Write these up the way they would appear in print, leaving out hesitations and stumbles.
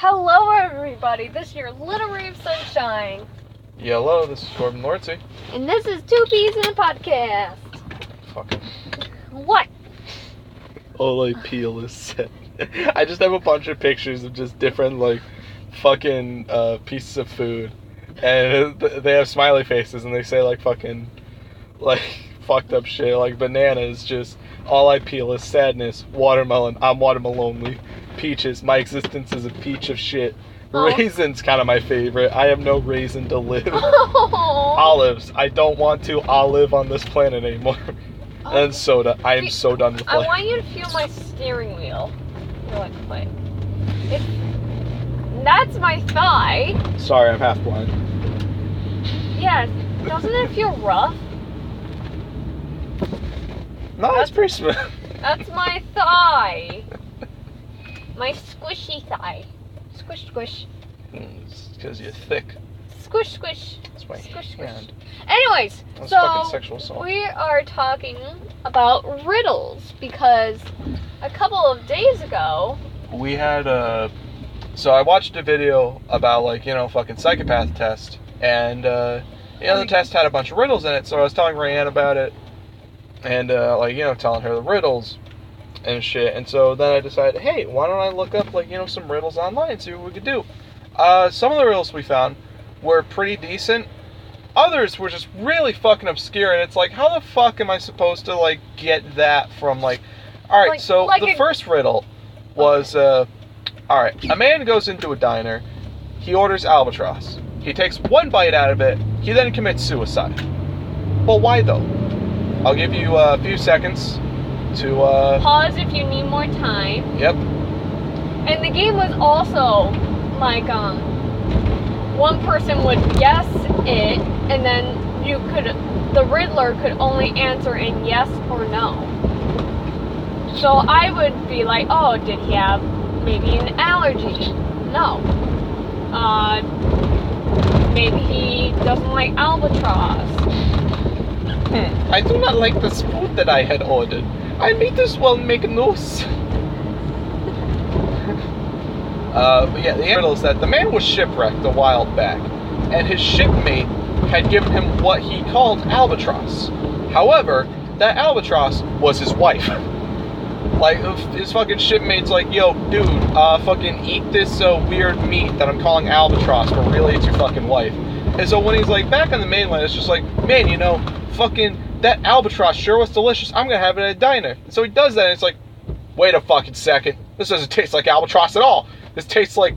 Hello everybody, this is your Little Ray of Sunshine. Hello, this is Corbin Lordsey. And this is Two Peas in a Podcast. Fucking. What? All I peel is set. I just have a bunch of pictures of just different, fucking pieces of food. And they have smiley faces and they say, fucking, fucked up shit. Like, banana is just, all I peel is sadness. Watermelon, I'm watermelonly. Peaches, my existence is a peach of shit. Oh. Raisins, kind of my favorite. I have no reason to live. Oh. Olives, I don't want to olive on this planet anymore. Oh. And soda, I am so done with life. I want you to feel my steering wheel. You're like, wait. That's my thigh. Sorry, I'm half blind. Yeah, doesn't it feel rough? No, it's pretty smooth. That's my thigh. My squishy thigh. Squish, squish. It's because you're thick. Squish, squish. That's my Squish, hand. Anyways, That's so fucking sexual assault. we are talking about riddles because a couple of days ago We had so I watched a video about fucking psychopath test, and the test had a bunch of riddles in it. So I was telling Rayanne about it, and telling her the riddles and shit. And so then I decided, hey, why don't I look up some riddles online and see what we could do. Some of the riddles we found were pretty decent. Others were just really fucking obscure, and it's like, how the fuck am I supposed to get that from alright, so the first riddle was alright, a man goes into a diner, he orders albatross, he takes one bite out of it, he then commits suicide. Well, why though? I'll give you a few seconds to pause if you need more time. Yep. And the game was also one person would guess it, and then the Riddler could only answer in yes or no. So I would be like, oh, did he have maybe an allergy? No. Maybe he doesn't like albatross. I do not like this food that I had ordered. I may as well make noose. But yeah, the riddle is that the man was shipwrecked a while back, and his shipmate had given him what he called albatross. However, that albatross was his wife. His fucking shipmate's like, yo, dude, fucking eat this weird meat that I'm calling albatross, but really it's your fucking wife. And so when he's back on the mainland, it's just like, man, fucking that albatross sure was delicious. I'm gonna have it at a diner. And so he does that, and it's like, wait a fucking second. This doesn't taste like albatross at all. This tastes like,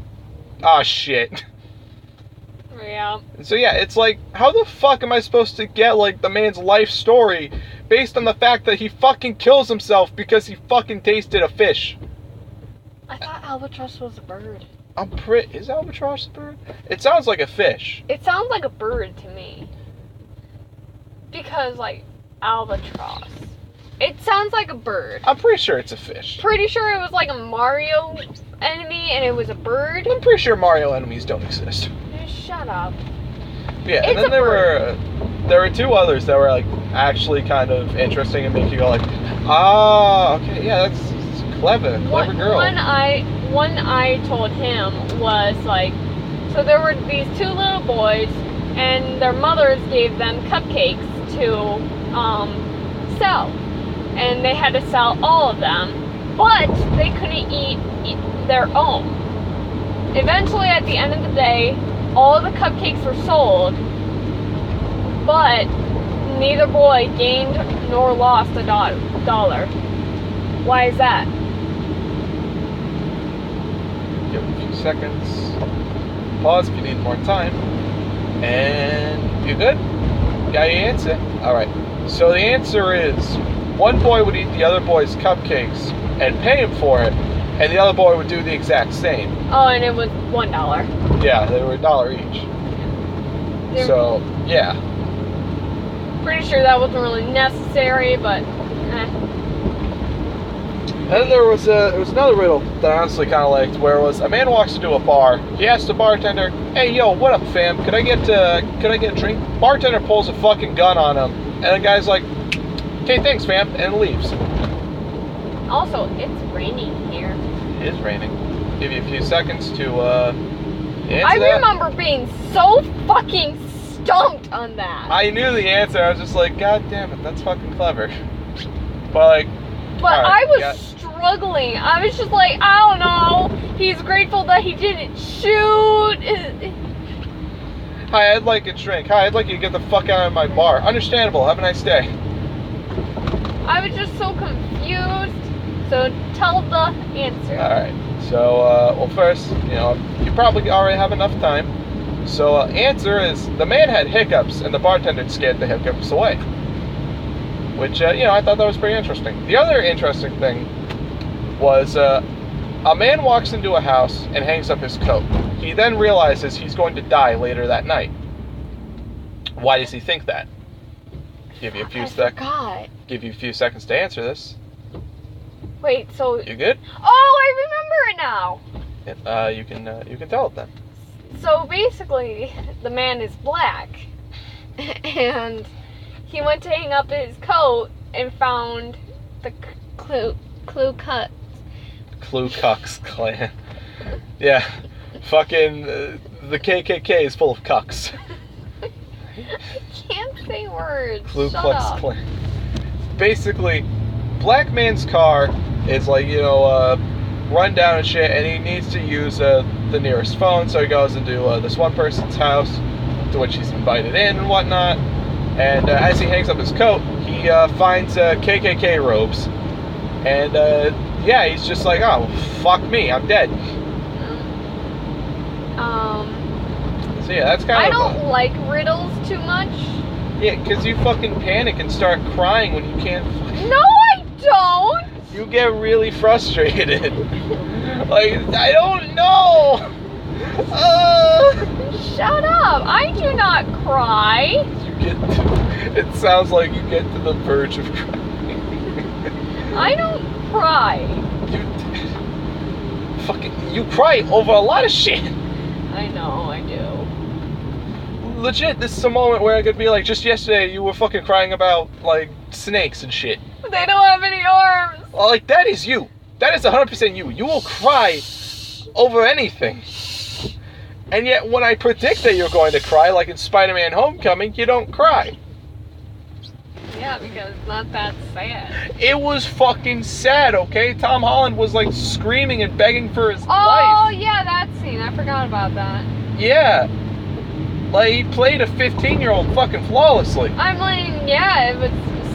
shit. Yeah. And so yeah, it's like, how the fuck am I supposed to get the man's life story based on the fact that he fucking kills himself because he fucking tasted a fish? I thought albatross was a bird. Is albatross a bird? It sounds like a fish. It sounds like a bird to me. Because, albatross. It sounds like a bird. I'm pretty sure it's a fish. Pretty sure it was a Mario enemy and it was a bird. I'm pretty sure Mario enemies don't exist. Shut up. Yeah, It's and then a bird. there were two others that were actually kind of interesting and make you go okay, yeah, that's clever girl. One I told him was so there were these two little boys and their mothers gave them cupcakes to sell, and they had to sell all of them, but they couldn't eat their own. Eventually, at the end of the day, all of the cupcakes were sold, but neither boy gained nor lost a dollar. Why is that? Give it a few seconds. Pause if you need more time. And you good? Got your answer? Alright. So the answer is, one boy would eat the other boy's cupcakes and pay him for it, and the other boy would do the exact same. Oh, and it was $1. Yeah, they were $1 each. So, yeah. Pretty sure that wasn't really necessary, but And then there was another riddle that I honestly kind of liked, where it was a man walks into a bar. He asks the bartender, "Hey, yo, what up, fam? Could I get a drink?" Bartender pulls a fucking gun on him, and the guy's like, "Okay, thanks, fam," and leaves. Also, it's raining here. It is raining. give you a few seconds to answer I that. remember being so fucking stumped on that. I knew the answer. I was just like, God damn it, that's fucking clever. But like, But all I right, was yeah. struggling. I was just like, I don't know. He's grateful that he didn't shoot. Hi, I'd like a drink. Hi, I'd like you to get the fuck out of my bar. Understandable. Have a nice day. I was just so confused. So tell the answer. All right. So, well, first, you probably already have enough time. So, answer is the man had hiccups, and the bartender scared the hiccups away. Which, I thought that was pretty interesting. The other interesting thing was a man walks into a house and hangs up his coat. He then realizes he's going to die later that night. Why does he think that? Give you a few forgot. Give you a few seconds to answer this. Wait, so You good? oh, I remember it now. You can tell it then. So basically, the man is black, and he went to hang up his coat and found the Ku Klux. Ku Klux Klan. Yeah, fucking the KKK is full of cucks. I can't say words. Ku Shut Klux up. Klan. Basically, black man's car is like, run down and shit, and he needs to use the nearest phone, so he goes into this one person's house, to which he's invited in and whatnot, and as he hangs up his coat, he finds KKK robes, and he's just like, oh, fuck me, I'm dead. So yeah, that's kind I of... don't like riddles too much. Yeah, because you fucking panic and start crying when you can't... No, I don't! You get really frustrated. Like, I don't know! Shut up! I do not cry. It sounds like you get to the verge of crying. I don't cry. You cry over a lot of shit. I know, I do. Legit, this is a moment where I could be like, just yesterday you were fucking crying about, like, snakes and shit. They don't have any arms. Well, like, that is you. That is 100% you. You will cry over anything. And yet, when I predict that you're going to cry, like in Spider-Man Homecoming, you don't cry. Yeah, because it's not that sad. It was fucking sad, okay? Tom Holland was, like, screaming and begging for his Oh, life. yeah, that scene. I forgot about that. Yeah. Like, he played a 15-year-old fucking flawlessly. I'm like, yeah, it was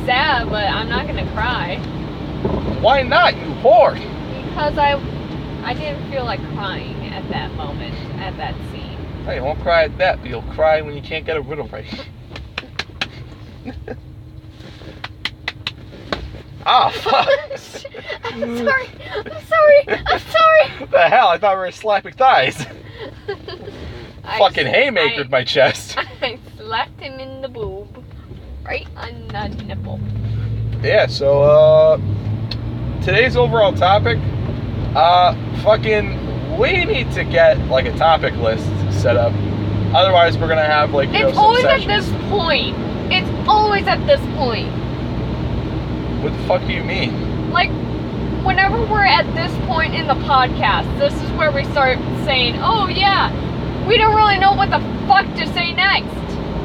sad, but I'm not gonna cry. Why not, you whore? Because I didn't feel like crying at that moment, at that scene. Hey, you won't cry at that, but you'll cry when you can't get a riddle right. Ah, fuck. I'm sorry. What the hell? I thought we were slapping thighs. Fucking haymakered my chest. I slapped him in the boob. Right on the nipple. Yeah, so, today's overall topic, we need to get, like, a topic list set up. Otherwise, we're gonna have, like, It's some always sessions. at this point. It's always at this point. What the fuck do you mean? Like, whenever we're at this point in the podcast, this is where we start saying, oh yeah, we don't really know what the fuck to say next.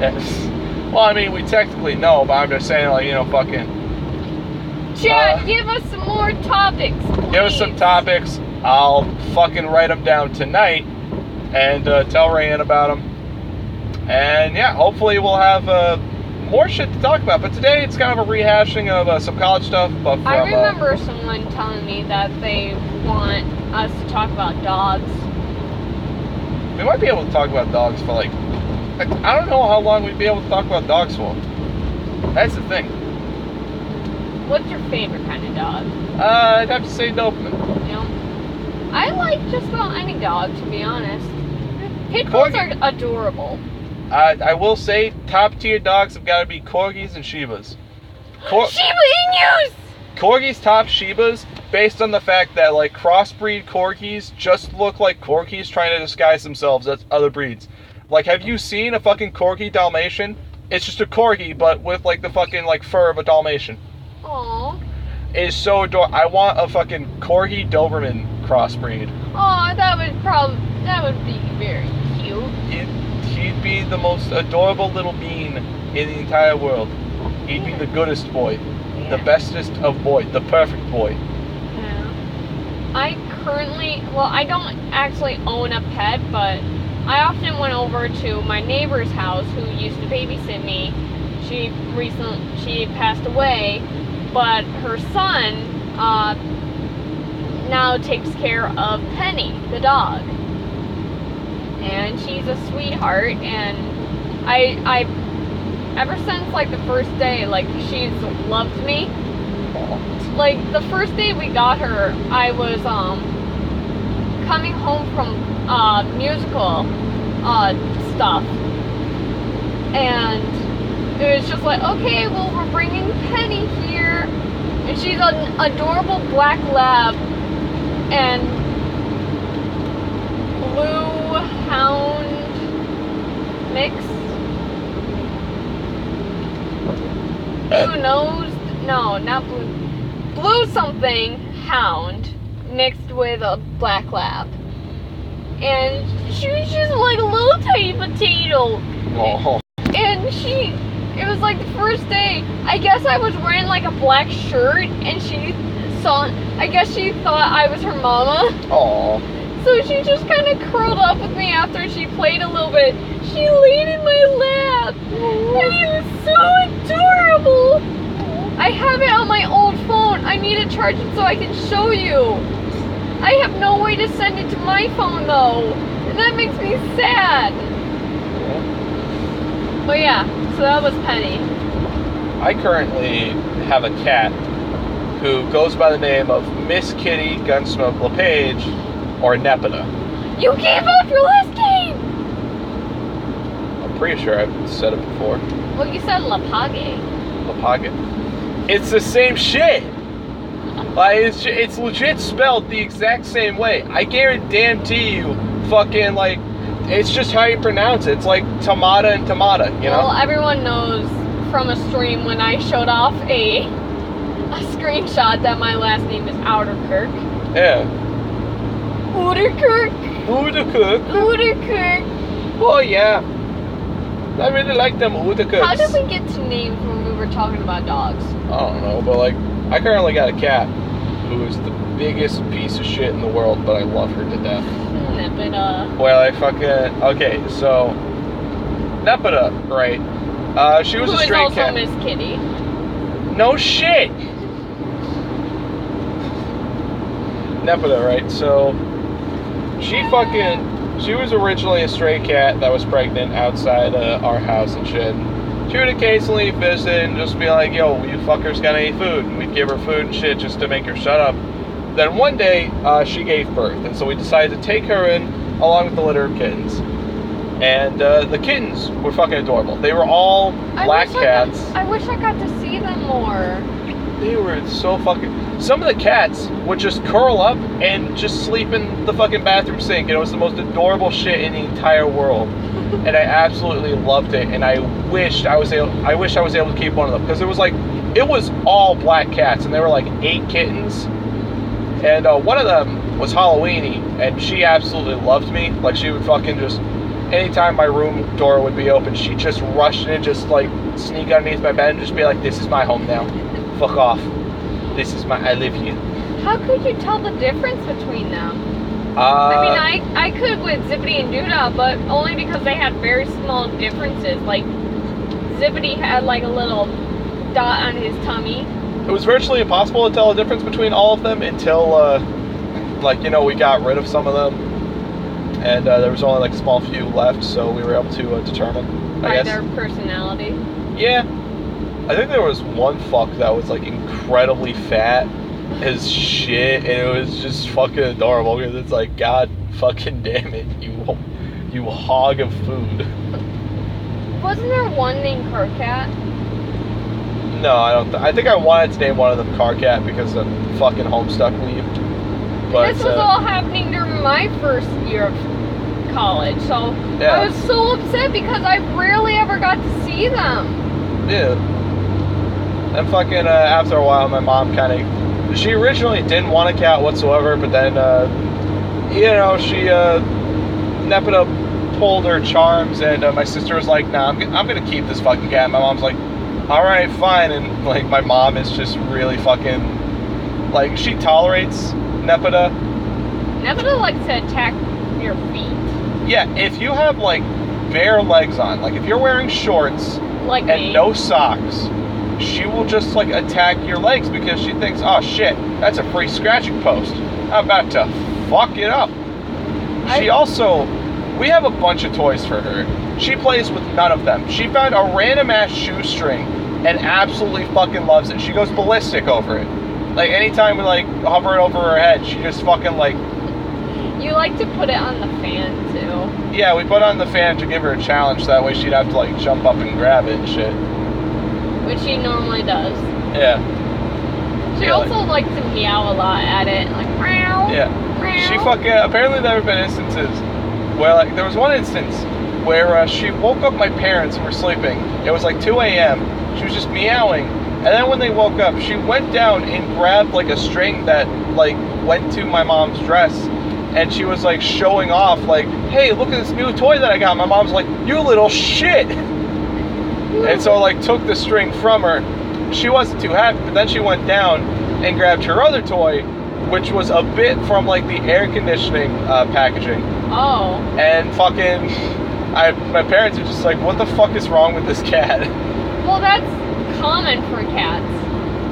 Yes. Well, I mean, we technically know, but I'm just saying, like, fucking... Chad, give us some more topics, please. Give us some topics. I'll fucking write them down tonight and tell Rayanne about them. And yeah, hopefully we'll have more shit to talk about. But today it's kind of a rehashing of some college stuff. But from, I remember someone telling me that they want us to talk about dogs. we might be able to talk about dogs for like... I don't know how long we'd be able to talk about dogs for. That's the thing. What's your favorite kind of dog? I'd have to say Doberman. You know, I like just about any dog, to be honest. Pit bulls are adorable. I will say, top tier dogs have got to be Corgis and Shibas. Shiba Inus! Corgis top Shibas, based on the fact that, like, crossbreed Corgis just look like Corgis trying to disguise themselves as other breeds. Like, have you seen a fucking Corgi Dalmatian? It's just a Corgi, but with, like, the fucking, like, fur of a Dalmatian. Aww. It is so adorable. I want a fucking Corgi Doberman crossbreed. Oh, that would be very cute. He'd be the most adorable little bean in the entire world. He'd be the goodest boy, the bestest of boy, the perfect boy. Yeah. I don't actually own a pet, but I often went over to my neighbor's house who used to babysit me. She passed away, but her son now takes care of Penny, the dog. And she's a sweetheart, and I ever since like the first day, like she's loved me. Like the first day we got her, I was coming home from musical stuff, and it was just like, okay, well, we're bringing Penny here, and she's an adorable black lab and blue hound mix. Blue nose, no, not blue. Blue something hound mixed with a black lab. And she was just like a little tiny potato. Oh. And it was like the first day, I guess I was wearing like a black shirt, and I guess she thought I was her mama. Aww. So she just kind of curled up with me after she played a little bit. She laid in my lap, and it was so adorable. I have it on my old phone. I need to charge it so I can show you. I have no way to send it to my phone though, and that makes me sad. But yeah, so that was Penny. I currently have a cat who goes by the name of Miss Kitty Gunsmoke LePage, or Nepeta. You gave up your last game! I'm pretty sure I've said it before. Well, you said Lapage. Lapage. It's the same shit! Like, it's legit spelled the exact same way. I guarantee you, fucking, like, it's just how you pronounce it. It's like tomata and tomata, you know? Well, everyone knows from a stream when I showed off a screenshot that my last name is Outerkirk. Yeah. Outerkirk. Oh, yeah. I really like them Outerkirks. How did we get to names when we were talking about dogs? I don't know, but, like, I currently got a cat who is the biggest piece of shit in the world, but I love her to death. Nepeta. Well, okay, so Nepeta, right? She was a stray cat. Who is also Miss Kitty. No shit. Nepeta, right? So she was originally a stray cat that was pregnant outside our house and shit. She would occasionally visit and just be like, yo, you fuckers got any food? And we'd give her food and shit just to make her shut up. Then one day, she gave birth, and so we decided to take her in along with the litter of kittens. And the kittens were fucking adorable. They were all black cats. I wish I got to see them more. They were so fucking... Some of the cats would just curl up and just sleep in the fucking bathroom sink, and it was the most adorable shit in the entire world. And I absolutely loved it, and I wish I was able to keep one of them, because it was all black cats, and there were like 8 kittens. And one of them was Halloweeny, and she absolutely loved me. Like, she would fucking just, anytime my room door would be open, she'd just rush in and just, like, sneak underneath my bed and just be like, this is my home now. Fuck off. I live here. How could you tell the difference between them? I mean, I could with Zippity and Doodah, but only because they had very small differences. Like, Zippity had, like, a little dot on his tummy. It was virtually impossible to tell the difference between all of them until, we got rid of some of them. And there was only, like, a small few left, so we were able to determine, by their personality? Yeah. I think there was one fuck that was, like, incredibly fat as shit, and it was just fucking adorable, because it's like, God fucking damn it, you hog of food. Wasn't there one named Carcat? No, I think I wanted to name one of them Carcat because of fucking Homestuck leave. But this was all happening during my first year of college, so yeah. I was so upset because I rarely ever got to see them. Yeah. And fucking after a while, my mom kind of she originally didn't want a cat whatsoever, but then, she, Nepeta pulled her charms, and my sister was like, nah, I'm gonna keep this fucking cat. My mom's like, alright, fine. And, like, my mom is just really fucking, like, she tolerates Nepeta. Nepeta likes to attack your feet. Yeah, if you have, like, bare legs on, like, if you're wearing shorts like and me. no socks, she will just, like, attack your legs because she thinks, oh, shit, that's a free scratching post. I'm about to fuck it up. We have a bunch of toys for her. She plays with none of them. She found a random-ass shoestring and absolutely fucking loves it. She goes ballistic over it. Like, anytime we, like, hover it over her head, she just fucking, like... You like to put it on the fan, too. Yeah, we put it on the fan to give her a challenge, so that way she'd have to, like, jump up and grab it and shit. Which she normally does. Yeah. She also likes to meow a lot at it, like, meow. Yeah. Meow. She fucking... Apparently there have been instances where, like, there was one instance where she woke up my parents who were sleeping. It was, like, 2 a.m. She was just meowing. And then when they woke up, she went down and grabbed, like, a string that, like, went to my mom's dress. And she was, like, showing off, like, hey, look at this new toy that I got. My mom's like, you little shit. And so, like, took the string from her. She wasn't too happy, but then she went down and grabbed her other toy, which was a bit from, like, the air conditioning packaging. Oh. And fucking, my parents are just like, what the fuck is wrong with this cat? Well, that's common for cats.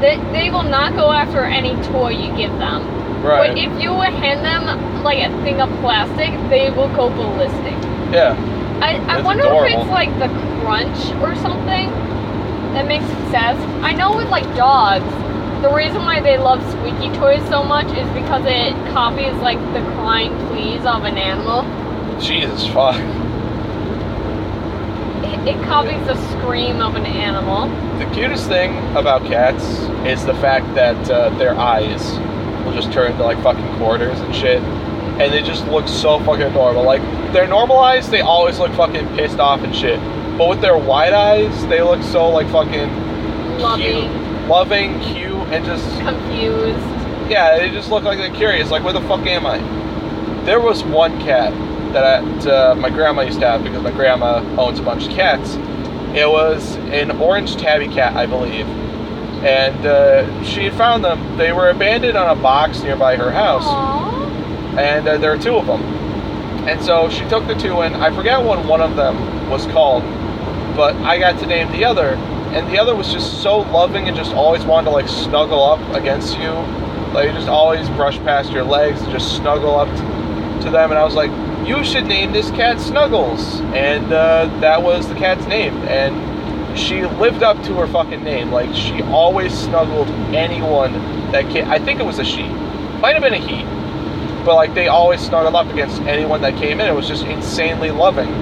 They will not go after any toy you give them. Right. But if you hand them, like, a thing of plastic, they will go ballistic. Yeah. I wonder adorable. if it's, like, the crunch or something that makes it sad. I know with, like, dogs, the reason why they love squeaky toys so much is because it copies, like, the crying pleas of an animal. Jesus fuck. It copies the scream of an animal. The cutest thing about cats is the fact that their eyes will just turn to, like, fucking quarters and shit. And they just look so fucking adorable. Like, their normal eyes, they always look fucking pissed off and shit. But with their wide eyes, they look so, like, fucking Loving. cute. Loving, cute, and just... Confused. Yeah, they just look like they're curious. Like, where the fuck am I? There was one cat that my grandma used to have because my grandma owns a bunch of cats. It was an orange tabby cat, I believe. And she had found them. They were abandoned on a box nearby her house. Aww. And there were two of them. And so she took the two in. I forget what one of them was called, but I got to name the other. And the other was just so loving and just always wanted to, like, snuggle up against you. Like, just always brush past your legs and just snuggle up to them. And I was like, you should name this cat Snuggles. And that was the cat's name. And she lived up to her fucking name. Like, she always snuggled anyone that came. I think it was a she. Might have been a he. But, like, they always snuggled up against anyone that came in. It was just insanely loving.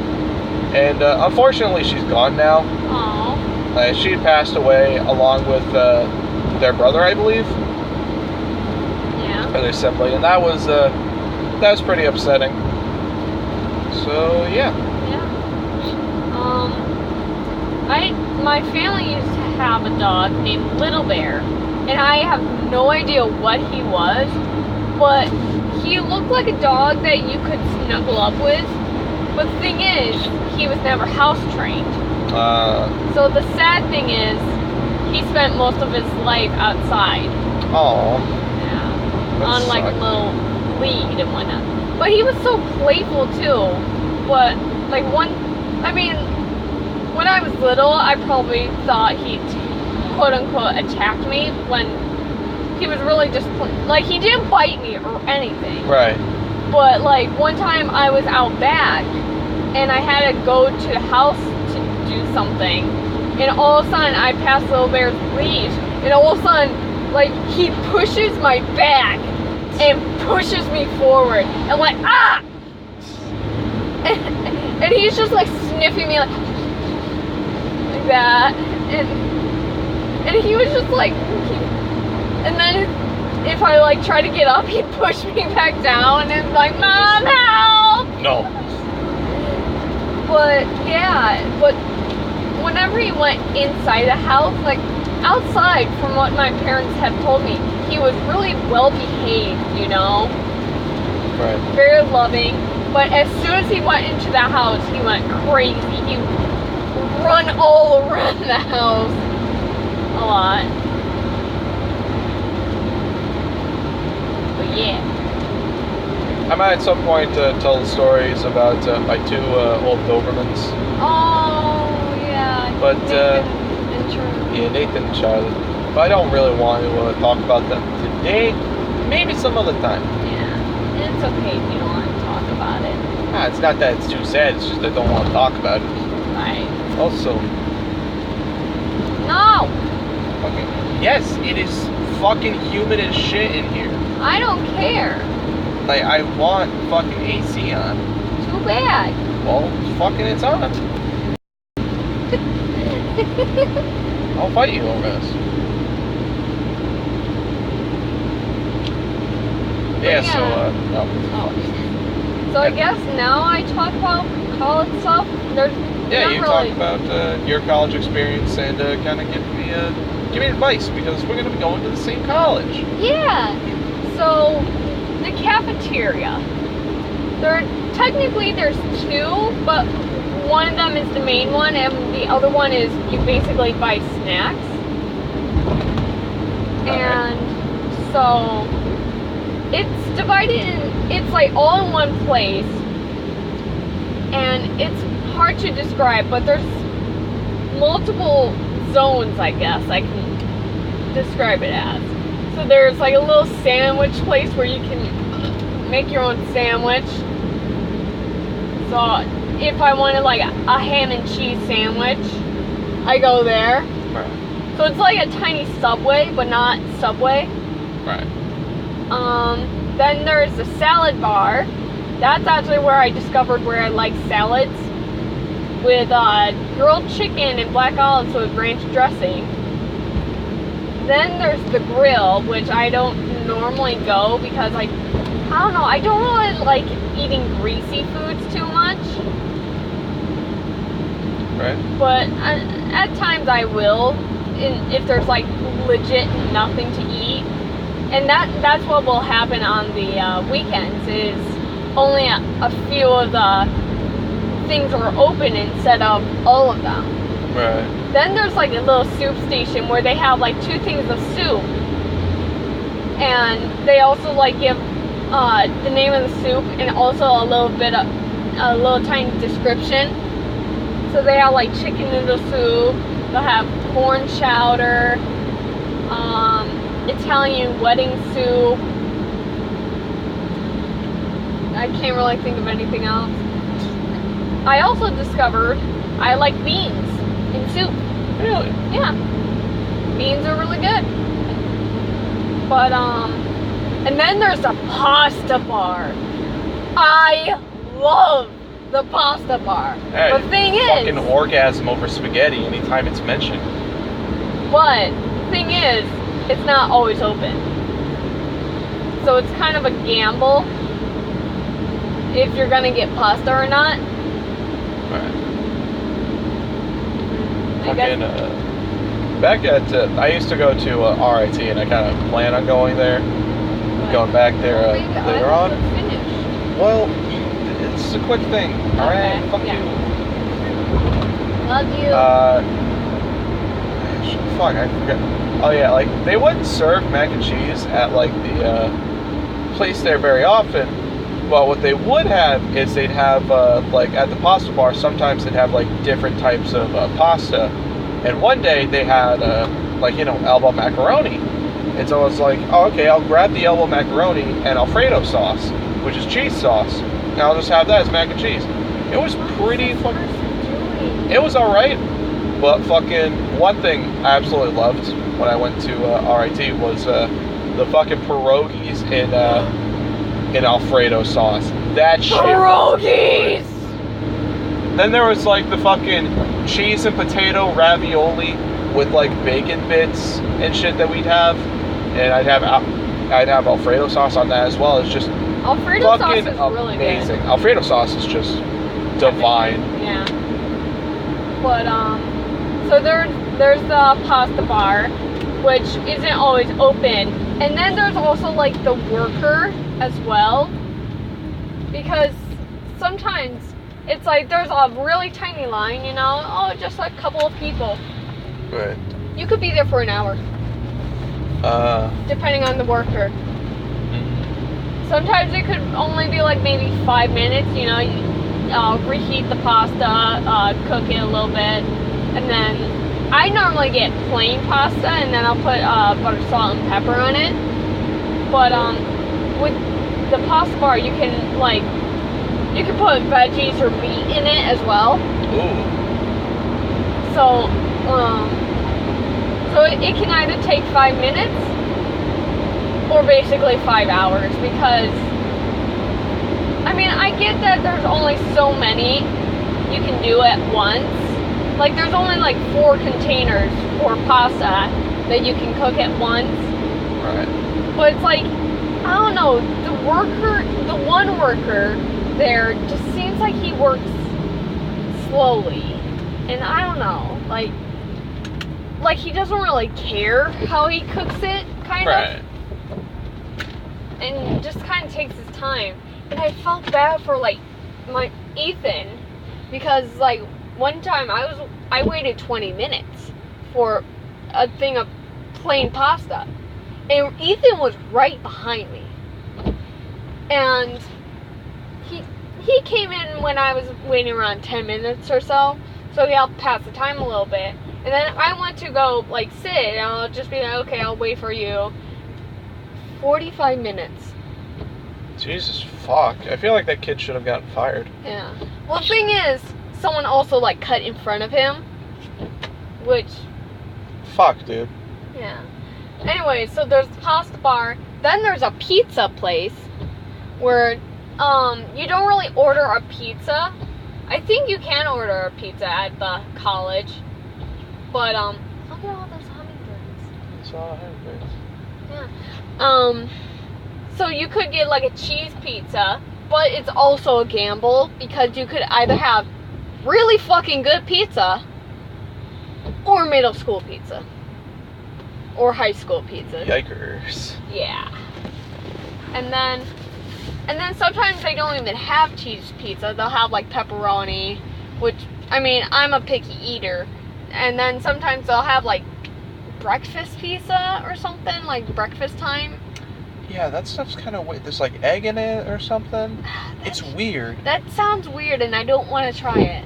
And unfortunately, she's gone now. Aww. She had passed away along with their brother, I believe. Yeah. Or their sibling. And that was pretty upsetting. So, yeah. Yeah. My family used to have a dog named Little Bear, and I have no idea what he was, but he looked like a dog that you could snuggle up with. But the thing is, he was never house trained. So the sad thing is, he spent most of his life outside. Oh. Yeah. On like a little lead and whatnot. But he was so playful too. But like when I was little, I probably thought he'd quote unquote attacked me when he was really just like, he didn't bite me or anything. Right. But like one time I was out back and I had to go to the house to do something, and all of a sudden I passed Little Bear's leash, and all of a sudden, like, he pushes my back and pushes me forward, and like, ah! And he's just like sniffing me like that, and he was just like, and then if I like try to get up, he'd push me back down and like, Mom, help! No. But yeah, but whenever he went inside the house, like, outside, from what my parents have told me, he was really well behaved, you know? Right. Very loving. But as soon as he went into the house, he went crazy. He would run all around the house a lot. But yeah. I might at some point tell the stories about my two old Dobermans. Oh, yeah. But, Nathan and Charlie. Yeah, Nathan and Charlie. But I don't really want to talk about them today. Maybe some other time. Yeah. It's okay if you don't want to talk about it. Ah, it's not that it's too sad, it's just I don't want to talk about it. Right. Also... No! Okay. Yes, it is fucking humid as shit in here. I don't care. Like, I want fucking AC on. Too bad. Well, fucking it's on. I'll fight you over this. Yeah, Yeah. so, So I guess now I talk about college stuff. There's yeah, not you really... talk about your college experience and kind of give me advice because we're gonna be going to the same college. Yeah. So the cafeteria. Technically there's two, but one of them is the main one, and the other one is you basically buy snacks. And so it's divided in, it's like all in one place, and it's hard to describe, but there's multiple zones, I guess I can describe it as. So there's like a little sandwich place where you can make your own sandwich. So if I wanted like a ham and cheese sandwich, I go there. Right. So it's like a tiny Subway, but not Subway. Right. Then there's the salad bar. That's actually where I discovered where I like salads. With grilled chicken and black olives with ranch dressing. Then there's the grill, which I don't normally go because I don't know, I don't really like eating greasy foods too much. Right. But at times I will, if there's like legit nothing to eat. And that's what will happen on the weekends, is only a few of the things are open instead of all of them. Right. Then there's like a little soup station where they have like 2 things of soup. And they also like give the name of the soup and also a little tiny description. So they have like chicken noodle soup, they'll have corn chowder, Italian wedding soup. I can't really think of anything else. I also discovered I like beans in soup. Really? Yeah. Beans are really good. But, and then there's the pasta bar. I love the pasta bar. Hey, the thing fucking is, orgasm over spaghetti anytime it's mentioned. but the thing is, it's not always open. So it's kind of a gamble if you're gonna get pasta or not. Right. I guess. Fucking, back at, I used to go to RIT and I kind of plan on going there. Going back there later on. Well, it's a quick thing. Alright, Okay, fuck yeah. you. Love you. Fuck, I forgot. Oh yeah, like, they wouldn't serve mac and cheese at, like, the place there very often. Well, what they would have is they'd have, like, at the pasta bar, sometimes they'd have, like, different types of pasta. And one day they had, like, you know, elbow macaroni. And so I was like, oh, okay, I'll grab the elbow macaroni and Alfredo sauce, which is cheese sauce. And I'll just have that as mac and cheese. It was pretty fucking... It was alright. But fucking one thing I absolutely loved when I went to RIT was the fucking pierogies in Alfredo sauce. That shit. Pierogies! Then there was like the fucking cheese and potato ravioli with like bacon bits and shit that we'd have, and I'd have Alfredo sauce on that as well. It's just Alfredo fucking sauce is really amazing. good. Alfredo sauce is just divine. Yeah. But so there's the pasta bar, which isn't always open. And then there's also like the worker as well. Because sometimes it's like there's a really tiny line, you know, oh, just like a couple of people. Right. You could be there for an hour. Depending on the worker. Sometimes it could only be like maybe 5 minutes, you know, reheat the pasta, cook it a little bit, and then I normally get plain pasta and then I'll put butter, salt, and pepper on it. But with the pasta bar, you can put veggies or meat in it as well. Ooh. So it can either take 5 minutes or basically 5 hours, because I mean, I get that there's only so many you can do at once. Like there's only like 4 containers for pasta that you can cook at once. Right. But it's like, I don't know, the one worker there just seems like he works slowly. And I don't know, like he doesn't really care how he cooks it, kind of. And just kind of takes his time. And I felt bad for like my Ethan, because like one time I waited 20 minutes for a thing of plain pasta, and Ethan was right behind me, and he came in when I was waiting around 10 minutes or so he helped pass the time a little bit. And then I went to go like sit, and I'll just be like, okay, I'll wait for you. 45 minutes. Jesus fuck. I feel like that kid should have gotten fired. Yeah. Well, the thing is, someone also like cut in front of him, which... Fuck, dude. Yeah. Anyway, so there's the pasta bar. Then there's a pizza place where you don't really order a pizza. I think you can order a pizza at the college. But look at all those hummingbirds. It's all hummingbirds. Yeah. So you could get like a cheese pizza, but it's also a gamble, because you could either have really fucking good pizza or middle school pizza or high school pizza. Yikers. Yeah. And then sometimes they don't even have cheese pizza. They'll have like pepperoni, which, I mean, I'm a picky eater. And then sometimes they'll have like breakfast pizza or something, like breakfast time. Yeah, that stuff's kind of weird. There's like egg in it or something. It's weird. That sounds weird, and I don't want to try it.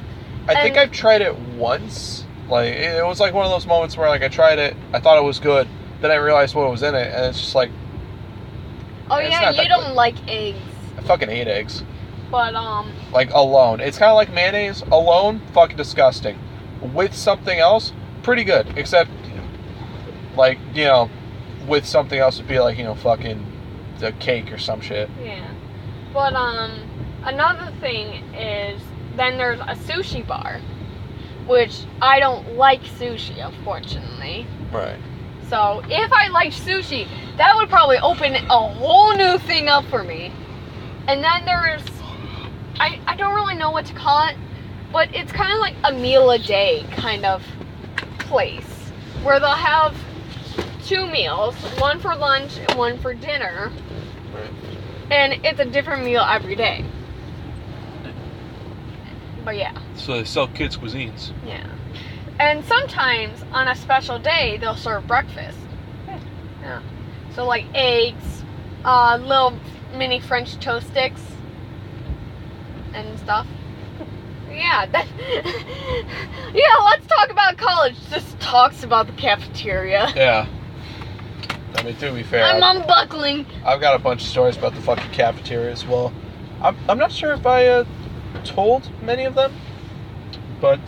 I think I've tried it once. Like, it was like one of those moments where like I tried it, I thought it was good, then I realized what was in it, and it's just like... Oh yeah, you don't like eggs. I fucking hate eggs. But, like, alone. It's kind of like mayonnaise. Alone, fucking disgusting. With something else, pretty good. Except, like, you know, with something else would be like, you know, fucking the cake or some shit. Yeah. But, another thing is, then there's a sushi bar, which I don't like sushi, unfortunately. Right. So, if I liked sushi, that would probably open a whole new thing up for me. And then there's, I don't really know what to call it, but it's kind of like a meal a day kind of place, where they'll have 2 meals, one for lunch and one for dinner. Right. And it's a different meal every day. But yeah. So they sell kids' cuisines. Yeah. And sometimes on a special day, they'll serve breakfast. Yeah. So like eggs, little mini French toast sticks, and stuff. Yeah. Yeah, let's talk about college. Just talks about the cafeteria. Yeah. I mean, to be fair, I'm unbuckling. I've got a bunch of stories about the fucking cafeteria as well. I'm not sure if I told many of them, but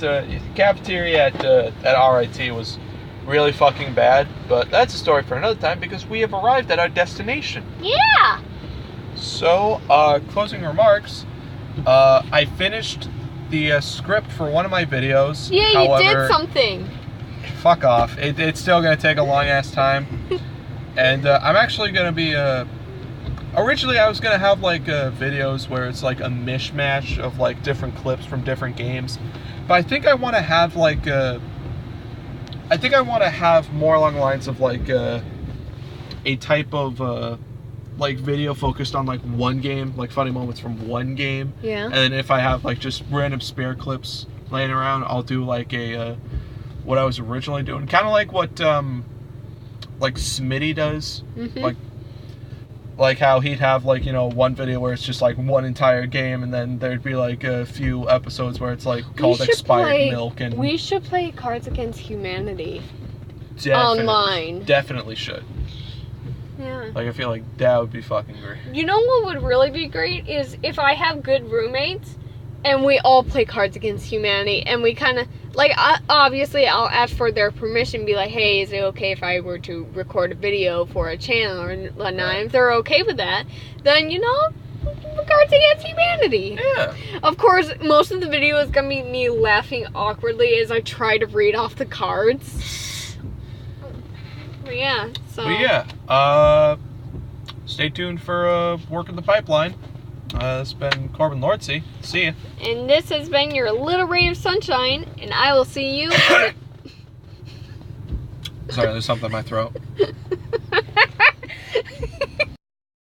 cafeteria at RIT was really fucking bad. But that's a story for another time, because we have arrived at our destination. Yeah. So, closing remarks. I finished the script for one of my videos. Yeah, you did something. Fuck off. It's still gonna take a long ass time. And I'm actually going to be, originally I was going to have like videos where it's like a mishmash of like different clips from different games. But I think I want to have like I think I want to have more along the lines of like a type of like video focused on like one game, like funny moments from one game. Yeah. And then if I have like just random spare clips laying around, I'll do like a what I was originally doing, kind of like what like Smitty does, like how he'd have like, you know, one video where it's just like one entire game, and then there'd be like a few episodes where it's like called Expired Milk. And we should play Cards Against Humanity online. Definitely should. Yeah. Like, I feel like that would be fucking great. You know what would really be great is if I have good roommates and we all play Cards Against Humanity, and we kind of, like, obviously I'll ask for their permission, be like, hey, is it okay if I were to record a video for a channel or whatnot? Right. If they're okay with that, then, you know, Cards Against Humanity. Yeah. Of course, most of the video is going to be me laughing awkwardly as I try to read off the cards. But yeah, so. But yeah, stay tuned for Work in the Pipeline. This has been Corbin Lordsey. See ya. And this has been your little ray of sunshine, and I will see you. Sorry, there's something in my throat.